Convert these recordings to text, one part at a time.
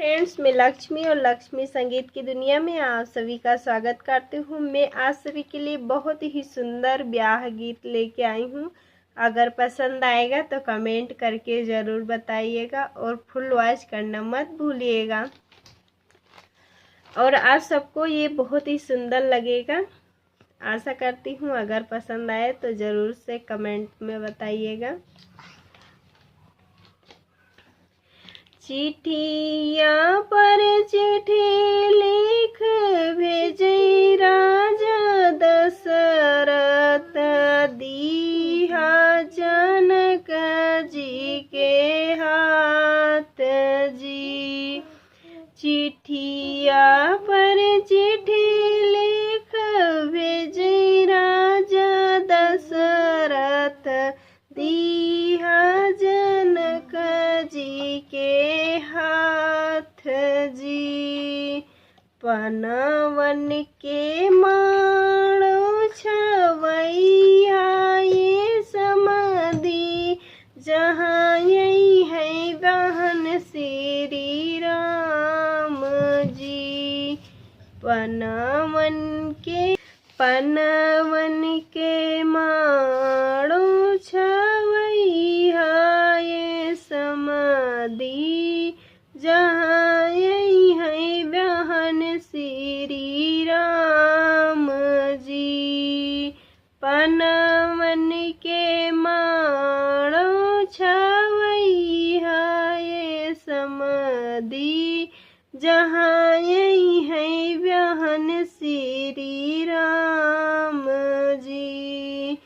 Friends, मैं लक्ष्मी और लक्ष्मी संगीत की दुनिया में आप सभी का स्वागत करती हूँ। मैं आज सभी के लिए बहुत ही सुंदर ब्याह गीत लेके आई हूँ। अगर पसंद आएगा तो कमेंट करके ज़रूर बताइएगा और फुल वॉच करना मत भूलिएगा। और आप सबको ये बहुत ही सुंदर लगेगा, आशा करती हूँ। अगर पसंद आए तो ज़रूर से कमेंट में बताइएगा। चिट्ठिया पर चिट्ठी लिख भेजे राजा दशरथ, दीहा जनक जी के हाथ जी। चिट्ठिया पर चिट्ठी लिख भेजे राजा दशरथ, दीहा जनक जी के हाथ जी। पनवन के माणो छवैया ये समाधि, जहाँ यही है बहन श्री राम जी। पनवन के माणो छवैया ये समाधि, जहाँ यही है बहन श्री राम जी। पनवन के माणो छवैया ये समाधि, जहाँ यही है बहन श्री राम जी।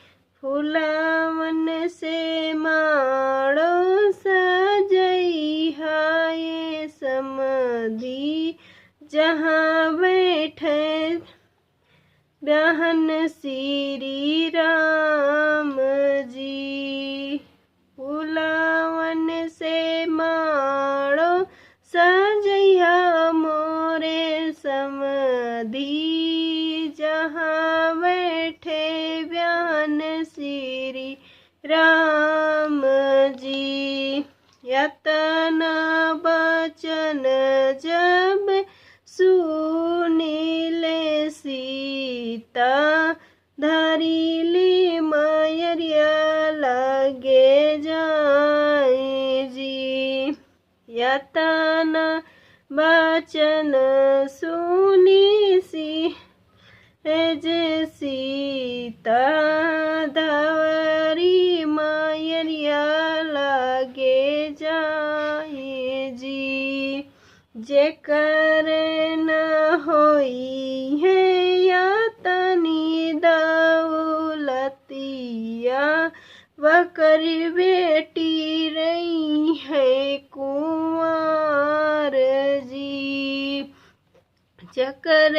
फुलावन से माणो सजैहा ये समाधि, जहाँ बैठे बहन श्री राम जी। फुलावन से माणो सजैहा मोरे समाधि, जहाँ बैठे बहन श्री राम जी। यतना बचन जब सुनिले सीता, धरिली मैया लगे जाए जी। यतना बचन सुनी जे सीता, धरी मैया लगे जाए जी। जेकर न होई है यातनी दौलतिया, वकर बेटी रही है कुंवर जी। जेकर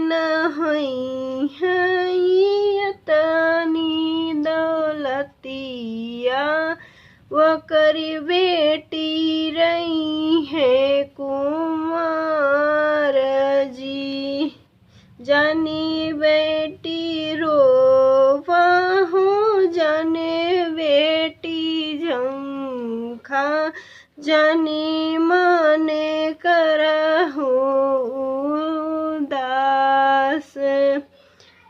न होई है यातनी दौलतिया, वकर बेटी रही है कुंवर जी। जानी बेटी रोवा हो, जाने बेटी झंखा, जानी माने करहु उदास।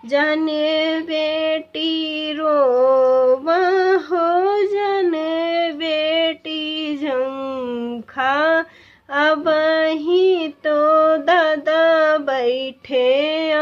जाने बेटी रोवा हो, जाने बेटी झंखा, अब ही तो दादा बैठे आ